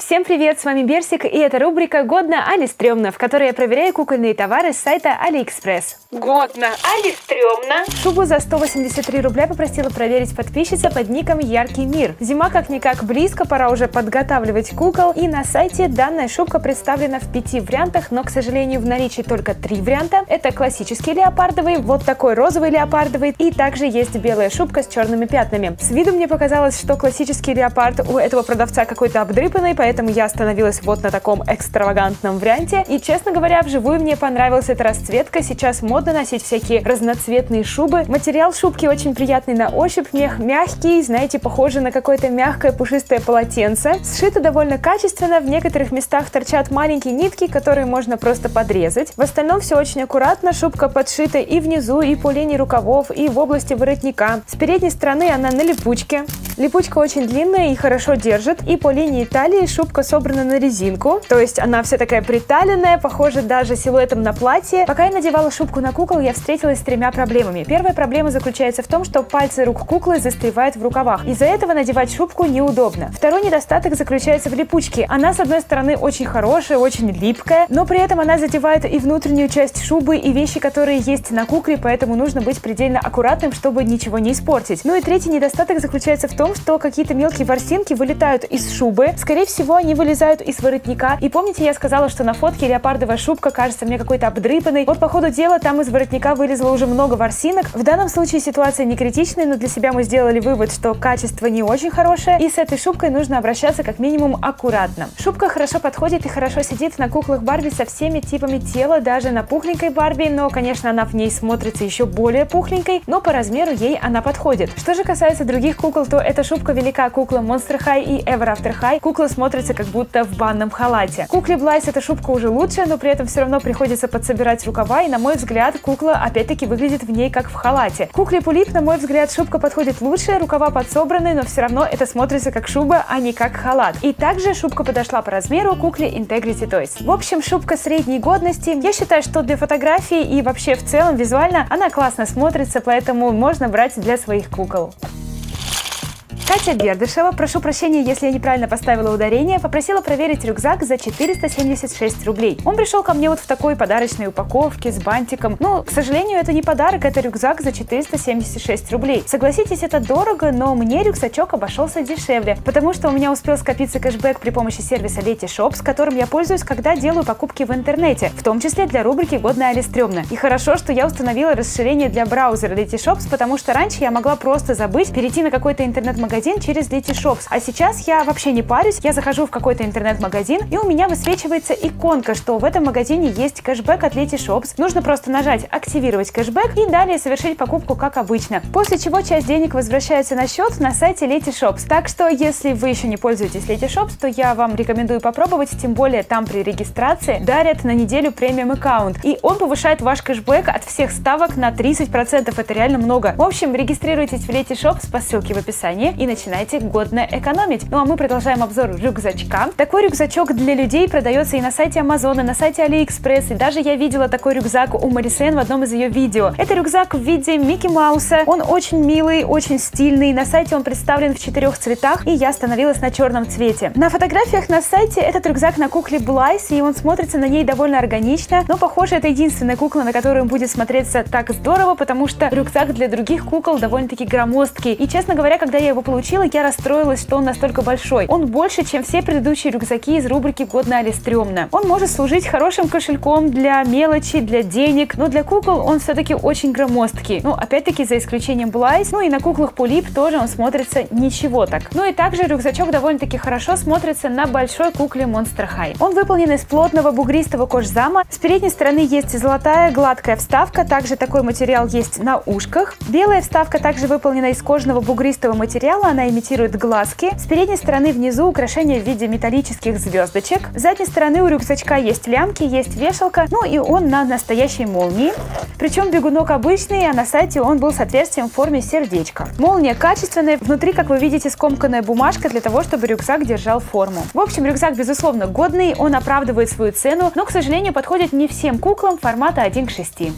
Всем привет, с вами Берсик, и это рубрика «Годно али стрёмно», в которой я проверяю кукольные товары с сайта AliExpress. Годно али стрёмно? Шубу за 183 рубля попросила проверить подписчица под ником Яркий Мир. Зима как-никак близко, пора уже подготавливать кукол, и на сайте данная шубка представлена в 5 вариантах, но, к сожалению, в наличии только 3 варианта. Это классический леопардовый, вот такой розовый леопардовый, и также есть белая шубка с черными пятнами. С виду мне показалось, что классический леопард у этого продавца какой-то обдрыпанный, поэтому я остановилась вот на таком экстравагантном варианте. И, честно говоря, вживую мне понравилась эта расцветка. Сейчас модно носить всякие разноцветные шубы. Материал шубки очень приятный на ощупь, мех мягкий, знаете, похоже на какое-то мягкое пушистое полотенце. Сшито довольно качественно, в некоторых местах торчат маленькие нитки, которые можно просто подрезать. В остальном все очень аккуратно, шубка подшита и внизу, и по линии рукавов, и в области воротника. С передней стороны она на липучке. Липучка очень длинная и хорошо держит, и по линии талии шубка собрана на резинку, то есть она вся такая приталенная, похожа даже силуэтом на платье. Пока я надевала шубку на кукол, я встретилась с 3 проблемами. Первая проблема заключается в том, что пальцы рук куклы застревают в рукавах. Из-за этого надевать шубку неудобно. Второй недостаток заключается в липучке. Она, с одной стороны, очень хорошая, очень липкая, но при этом она задевает и внутреннюю часть шубы, и вещи, которые есть на кукле, поэтому нужно быть предельно аккуратным, чтобы ничего не испортить. Ну и третий недостаток заключается в том, что какие-то мелкие ворсинки вылетают из шубы. Скорее всего, они вылезают из воротника. И помните, я сказала, что на фотке леопардовая шубка кажется мне какой-то обдрыпанной. Вот по ходу дела там из воротника вылезло уже много ворсинок. В данном случае ситуация не критичная, но для себя мы сделали вывод, что качество не очень хорошее, и с этой шубкой нужно обращаться как минимум аккуратно. Шубка хорошо подходит и хорошо сидит на куклах Барби со всеми типами тела, даже на пухленькой Барби, но, конечно, она в ней смотрится еще более пухленькой, но по размеру ей она подходит. Что же касается других кукол, то эта шубка велика кукла Monster High и Ever After High. Кукла смотрится как будто в банном халате. Кукле Блайс эта шубка уже лучше, но при этом все равно приходится подсобирать рукава, и, на мой взгляд, кукла опять-таки выглядит в ней как в халате. Кукле Пулип, на мой взгляд, шубка подходит лучше, рукава подсобраны, но все равно это смотрится как шуба, а не как халат. И также шубка подошла по размеру кукле Integrity Toys. В общем, шубка средней годности. Я считаю, что для фотографии и вообще в целом визуально она классно смотрится, поэтому можно брать для своих кукол. Катя Бердышева, прошу прощения, если я неправильно поставила ударение, попросила проверить рюкзак за 476 рублей. Он пришел ко мне вот в такой подарочной упаковке с бантиком. Но, к сожалению, это не подарок, это рюкзак за 476 рублей. Согласитесь, это дорого, но мне рюкзачок обошелся дешевле, потому что у меня успел скопиться кэшбэк при помощи сервиса Letyshops, с которым я пользуюсь, когда делаю покупки в интернете, в том числе для рубрики «Годно али стрёмно». И хорошо, что я установила расширение для браузера Letyshops, потому что раньше я могла просто забыть, перейти на какой-то интернет-магазин через Letyshops. А сейчас я вообще не парюсь, я захожу в какой-то интернет-магазин, и у меня высвечивается иконка, что в этом магазине есть кэшбэк от Letyshops. Нужно просто нажать «Активировать кэшбэк» и далее совершить покупку как обычно. После чего часть денег возвращается на счет на сайте Letyshops. Так что, если вы еще не пользуетесь Letyshops, то я вам рекомендую попробовать, тем более там при регистрации дарят на неделю премиум аккаунт. И он повышает ваш кэшбэк от всех ставок на 30%. Это реально много. В общем, регистрируйтесь в Letyshops по ссылке в описании и начинайте годно экономить. Ну а мы продолжаем обзор рюкзачка. Такой рюкзачок для людей продается и на сайте Amazon, и на сайте AliExpress, и даже я видела такой рюкзак у Марисен в одном из ее видео. Это рюкзак в виде Микки Мауса. Он очень милый, очень стильный. На сайте он представлен в 4 цветах, и я остановилась на черном цвете. На фотографиях на сайте этот рюкзак на кукле Блайс, и он смотрится на ней довольно органично, но похоже, это единственная кукла, на которую он будет смотреться так здорово, потому что рюкзак для других кукол довольно-таки громоздкий. И, честно говоря, когда я его получила, я расстроилась, что он настолько большой. Он больше, чем все предыдущие рюкзаки из рубрики «Годно али стрёмно». Он может служить хорошим кошельком для мелочи, для денег, но для кукол он все-таки очень громоздкий. Ну, опять-таки, за исключением Блайс, ну и на куклах Пулип тоже он смотрится ничего так. Ну и также рюкзачок довольно-таки хорошо смотрится на большой кукле Monster High. Он выполнен из плотного бугристого кожзама. С передней стороны есть золотая гладкая вставка, также такой материал есть на ушках. Белая вставка также выполнена из кожаного бугристого материала, она имитирует глазки. С передней стороны внизу украшение в виде металлических звездочек. С задней стороны у рюкзачка есть лямки, есть вешалка, ну и он на настоящей молнии. Причем бегунок обычный, а на сайте он был с отверстием в форме сердечка. Молния качественная, внутри, как вы видите, скомканная бумажка для того, чтобы рюкзак держал форму. В общем, рюкзак, безусловно, годный, он оправдывает свою цену, но, к сожалению, подходит не всем куклам формата 1:6.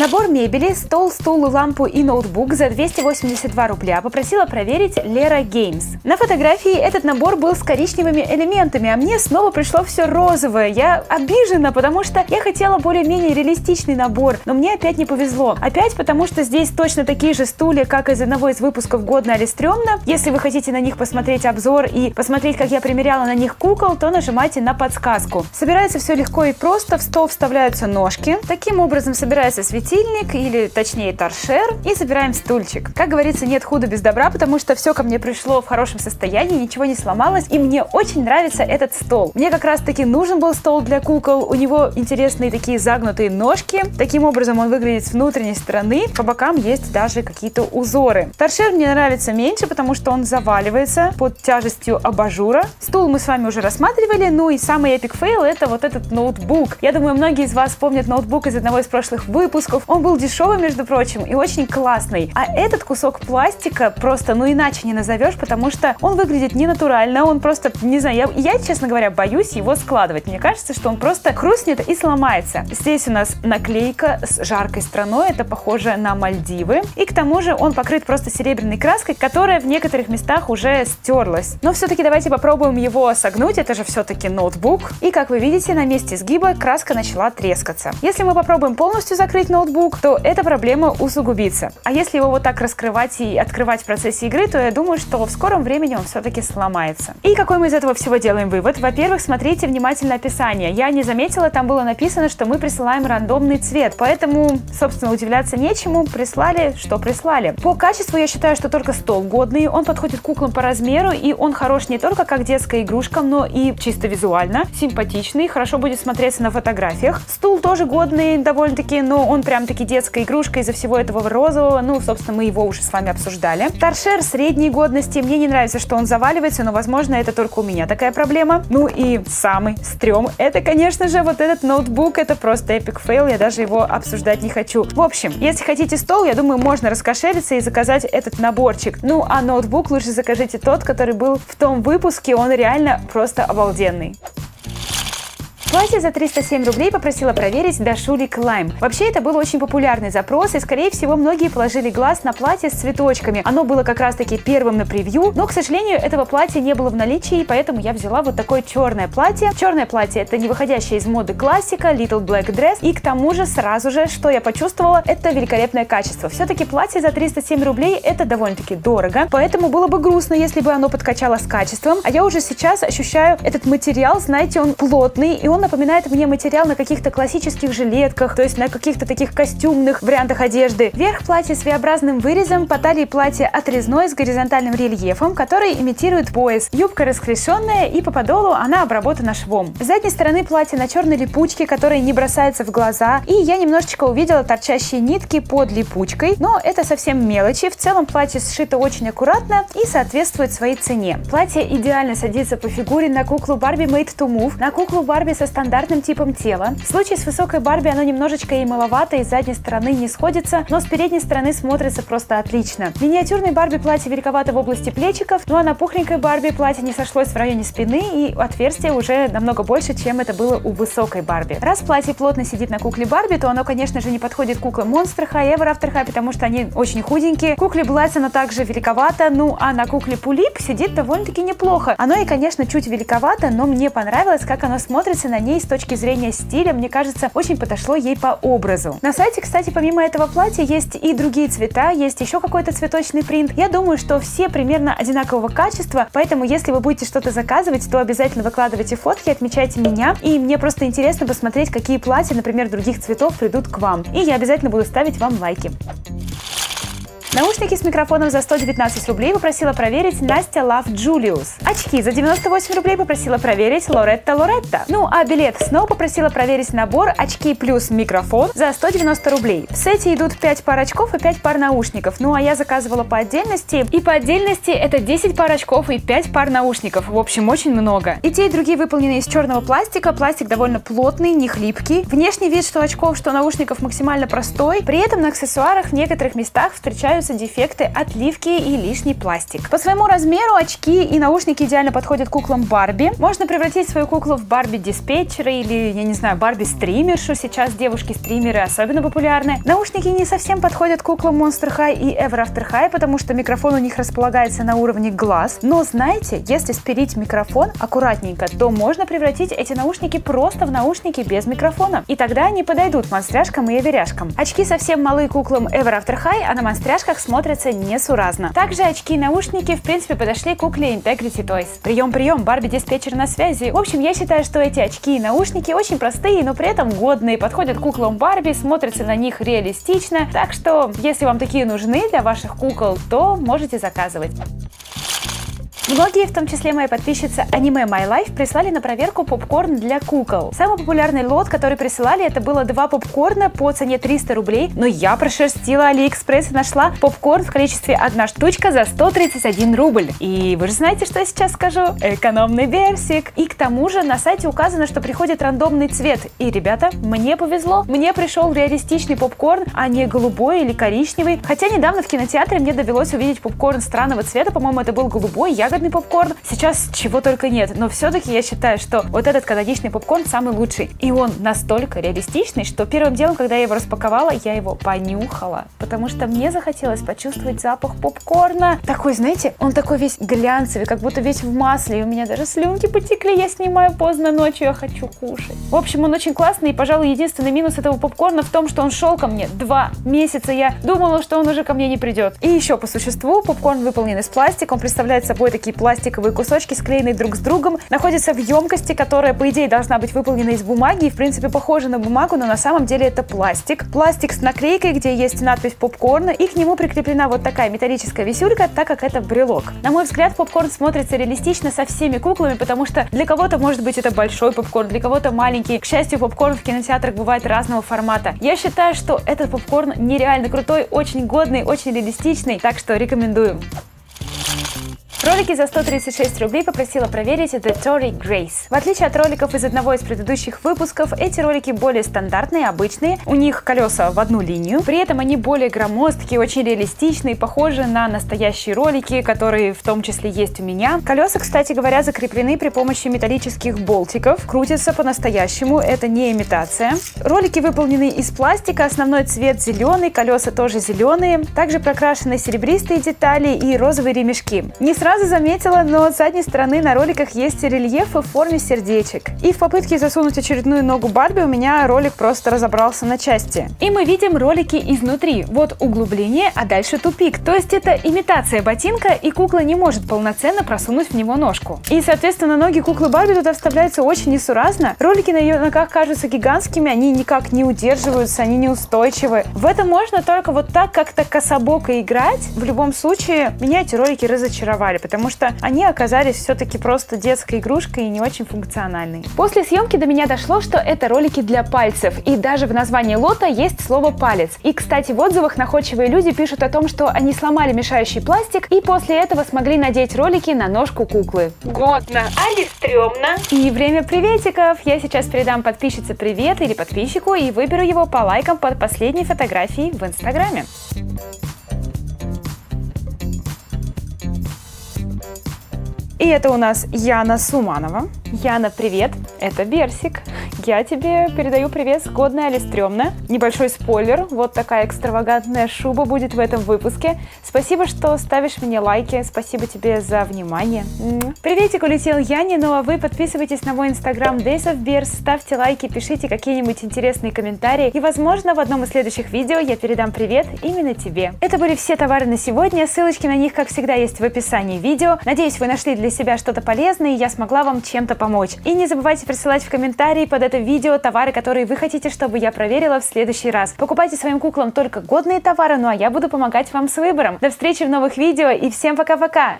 Набор мебели, стол, стул, лампу и ноутбук за 282 рубля попросила проверить Lera Games. На фотографии этот набор был с коричневыми элементами, а мне снова пришло все розовое. Я обижена, потому что я хотела более-менее реалистичный набор, но мне опять не повезло. Опять потому, что здесь точно такие же стулья, как из одного из выпусков «Годно или стрёмно». Если вы хотите на них посмотреть обзор и посмотреть, как я примеряла на них кукол, то нажимайте на подсказку. Собирается все легко и просто, в стол вставляются ножки. Таким образом собирается светильник, или точнее торшер, и собираем стульчик. Как говорится, нет худа без добра, потому что все ко мне пришло в хорошем состоянии, ничего не сломалось, и мне очень нравится этот стол. Мне как раз таки нужен был стол для кукол, у него интересные такие загнутые ножки. Таким образом он выглядит с внутренней стороны, по бокам есть даже какие-то узоры. Торшер мне нравится меньше, потому что он заваливается под тяжестью абажура. Стул мы с вами уже рассматривали, ну и самый эпик фейл — это вот этот ноутбук. Я думаю, многие из вас помнят ноутбук из одного из прошлых выпусков. Он был дешевый, между прочим, и очень классный. А этот кусок пластика просто, ну иначе не назовешь, потому что он выглядит ненатурально, он просто, не знаю, я, честно говоря, боюсь его складывать. Мне кажется, что он просто хрустнет и сломается. Здесь у нас наклейка с жаркой страной, это похоже на Мальдивы. И к тому же он покрыт просто серебряной краской, которая в некоторых местах уже стерлась. Но все-таки давайте попробуем его согнуть, это же все-таки ноутбук. И как вы видите, на месте сгиба краска начала трескаться. Если мы попробуем полностью закрыть ноутбук, то эта проблема усугубится. А если его вот так раскрывать и открывать в процессе игры, то я думаю, что в скором времени он все-таки сломается. И какой мы из этого всего делаем вывод? Во-первых, смотрите внимательно описание. Я не заметила, там было написано, что мы присылаем рандомный цвет, поэтому, собственно, удивляться нечему, прислали, что прислали. По качеству я считаю, что только стол годный, он подходит куклам по размеру, и он хорош не только как детская игрушка, но и чисто визуально, симпатичный, хорошо будет смотреться на фотографиях. Стул тоже годный довольно-таки, но он прям-таки детская игрушка из-за всего этого розового, ну, собственно, мы его уже с вами обсуждали. Торшер средней годности, мне не нравится, что он заваливается, но, возможно, это только у меня такая проблема. Ну и самый стрём, это, конечно же, вот этот ноутбук, это просто эпик фейл, я даже его обсуждать не хочу. В общем, если хотите стол, я думаю, можно раскошелиться и заказать этот наборчик. Ну, а ноутбук лучше закажите тот, который был в том выпуске, он реально просто обалденный. Платье за 307 рублей попросила проверить Дашули Клайм. Вообще, это был очень популярный запрос, и, скорее всего, многие положили глаз на платье с цветочками. Оно было как раз-таки первым на превью, но, к сожалению, этого платья не было в наличии, поэтому я взяла вот такое черное платье. Черное платье — это не выходящая из моды классика, Little Black Dress, и к тому же, сразу же, что я почувствовала, это великолепное качество. Все-таки платье за 307 рублей — это довольно-таки дорого, поэтому было бы грустно, если бы оно подкачало с качеством, а я уже сейчас ощущаю этот материал, знаете, он плотный, и он напоминает мне материал на каких-то классических жилетках, то есть на каких-то таких костюмных вариантах одежды. Верх платья с V-образным вырезом, по талии платье отрезное с горизонтальным рельефом, который имитирует пояс. Юбка расклешенная, и по подолу она обработана швом. С задней стороны платье на черной липучке, которая не бросается в глаза, и я немножечко увидела торчащие нитки под липучкой, но это совсем мелочи. В целом платье сшито очень аккуратно и соответствует своей цене. Платье идеально садится по фигуре на куклу Барби Made to Move, на куклу Барби со стандартным типом тела. В случае с высокой Барби оно немножечко и маловато, и с задней стороны не сходится, но с передней стороны смотрится просто отлично. Миниатюрной Барби платье великовато в области плечиков, ну а на пухленькой Барби платье не сошлось в районе спины, и отверстие уже намного больше, чем это было у высокой Барби. Раз платье плотно сидит на кукле Барби, то оно, конечно же, не подходит куклам Monster High, Ever After High, потому что они очень худенькие. Кукле Блайс оно также великовато, ну а на кукле Пулип сидит довольно-таки неплохо. Оно и, конечно, чуть великовато, но мне понравилось, как оно смотрится на ней с точки зрения стиля. Мне кажется, очень подошло ей по образу. На сайте, кстати, помимо этого платья есть и другие цвета, есть еще какой-то цветочный принт. Я думаю, что все примерно одинакового качества, поэтому если вы будете что-то заказывать, то обязательно выкладывайте фотки, отмечайте меня, и мне просто интересно посмотреть, какие платья, например, других цветов придут к вам. И я обязательно буду ставить вам лайки. Наушники с микрофоном за 119 рублей попросила проверить Настя Love Julius. Очки за 98 рублей попросила проверить Лоретта Лоретта. Ну а билет в Snow попросила проверить набор очки плюс микрофон за 190 рублей. В сете идут 5 пар очков и 5 пар наушников. Ну а я заказывала по отдельности. И по отдельности это 10 пар очков и 5 пар наушников. В общем, очень много. И те, и другие выполнены из черного пластика. Пластик довольно плотный, не хлипкий. Внешний вид что очков, что наушников максимально простой. При этом на аксессуарах в некоторых местах встречаются устраняются дефекты, отливки и лишний пластик. По своему размеру очки и наушники идеально подходят куклам Барби. Можно превратить свою куклу в Барби-диспетчера или, я не знаю, Барби-стримершу. Сейчас девушки-стримеры особенно популярны. Наушники не совсем подходят куклам Monster High и Ever After High, потому что микрофон у них располагается на уровне глаз. Но знаете, если спилить микрофон аккуратненько, то можно превратить эти наушники просто в наушники без микрофона. И тогда они подойдут монстряшкам и эверяшкам. Очки совсем малы куклам Ever After High, а на монстряшках смотрятся несуразно. Также очки и наушники в принципе подошли кукле Integrity Toys. Прием, Барби-диспетчер на связи. В общем, я считаю, что эти очки и наушники очень простые, но при этом годные, подходят куклам Барби, смотрятся на них реалистично. Так что, если вам такие нужны для ваших кукол, то можете заказывать. Многие, в том числе мои подписчицы Anime My Life, прислали на проверку попкорн для кукол. Самый популярный лот, который присылали, это было 2 попкорна по цене 300 рублей, но я прошерстила AliExpress и нашла попкорн в количестве 1 штучка за 131 рубль. И вы же знаете, что я сейчас скажу? Экономный берсик. И к тому же на сайте указано, что приходит рандомный цвет. И, ребята, мне повезло. Мне пришел реалистичный попкорн, а не голубой или коричневый. Хотя недавно в кинотеатре мне довелось увидеть попкорн странного цвета, по-моему, это был голубой, ягодный попкорн. Сейчас чего только нет, но все-таки я считаю, что вот этот канадичный попкорн самый лучший. И он настолько реалистичный, что первым делом, когда я его распаковала, я его понюхала, потому что мне захотелось почувствовать запах попкорна. Такой, знаете, он такой весь глянцевый, как будто весь в масле, и у меня даже слюнки потекли, я снимаю поздно ночью, я хочу кушать. В общем, он очень классный, и, пожалуй, единственный минус этого попкорна в том, что он шел ко мне 2 месяца, я думала, что он уже ко мне не придет. И еще по существу, попкорн выполнен из пластика, он представляет собой такие пластиковые кусочки, склеенные друг с другом, находятся в емкости, которая, по идее, должна быть выполнена из бумаги и, в принципе, похожа на бумагу, но на самом деле это пластик. Пластик с наклейкой, где есть надпись попкорна, и к нему прикреплена вот такая металлическая висюлька, так как это брелок. На мой взгляд, попкорн смотрится реалистично со всеми куклами, потому что для кого-то, может быть, это большой попкорн, для кого-то маленький. К счастью, попкорн в кинотеатрах бывает разного формата. Я считаю, что этот попкорн нереально крутой, очень годный, очень реалистичный, так что рекомендую. Ролики за 136 рублей попросила проверить The Tory Grace. В отличие от роликов из одного из предыдущих выпусков, эти ролики более стандартные, обычные. У них колеса в одну линию. При этом они более громоздкие, очень реалистичные, похожи на настоящие ролики, которые в том числе есть у меня. Колеса, кстати говоря, закреплены при помощи металлических болтиков. Крутятся по-настоящему, это не имитация. Ролики выполнены из пластика, основной цвет зеленый, колеса тоже зеленые. Также прокрашены серебристые детали и розовые ремешки. Не сразу заметила, но с задней стороны на роликах есть рельефы в форме сердечек. И в попытке засунуть очередную ногу Барби у меня ролик просто разобрался на части. И мы видим ролики изнутри. Вот углубление, а дальше тупик. То есть это имитация ботинка, и кукла не может полноценно просунуть в него ножку. И, соответственно, ноги куклы Барби туда вставляются очень несуразно. Ролики на ее ногах кажутся гигантскими, они никак не удерживаются, они неустойчивы. В этом можно только вот так как-то кособоко играть. В любом случае, меня эти ролики разочаровали, потому что они оказались все-таки просто детской игрушкой и не очень функциональной. После съемки до меня дошло, что это ролики для пальцев, и даже в названии лота есть слово «палец». И, кстати, в отзывах находчивые люди пишут о том, что они сломали мешающий пластик и после этого смогли надеть ролики на ножку куклы. Годно, али стрёмно. И время приветиков! Я сейчас передам подписчице привет или подписчику и выберу его по лайкам под последней фотографией в Инстаграме. И это у нас Яна Суманова. Яна, привет! Это Берсик. Я тебе передаю привет с годной али стрёмно. Небольшой спойлер, вот такая экстравагантная шуба будет в этом выпуске. Спасибо, что ставишь мне лайки, спасибо тебе за внимание. Приветик улетел Яне, ну а вы подписывайтесь на мой инстаграм Days of Bears, ставьте лайки, пишите какие-нибудь интересные комментарии, и возможно в одном из следующих видео я передам привет именно тебе. Это были все товары на сегодня, ссылочки на них, как всегда, есть в описании видео. Надеюсь, вы нашли для себя что-то полезное, и я смогла вам чем-то помочь. И не забывайте присылать в комментарии под это видео товары, которые вы хотите, чтобы я проверила в следующий раз. Покупайте своим куклам только годные товары, ну а я буду помогать вам с выбором. До встречи в новых видео и всем пока-пока!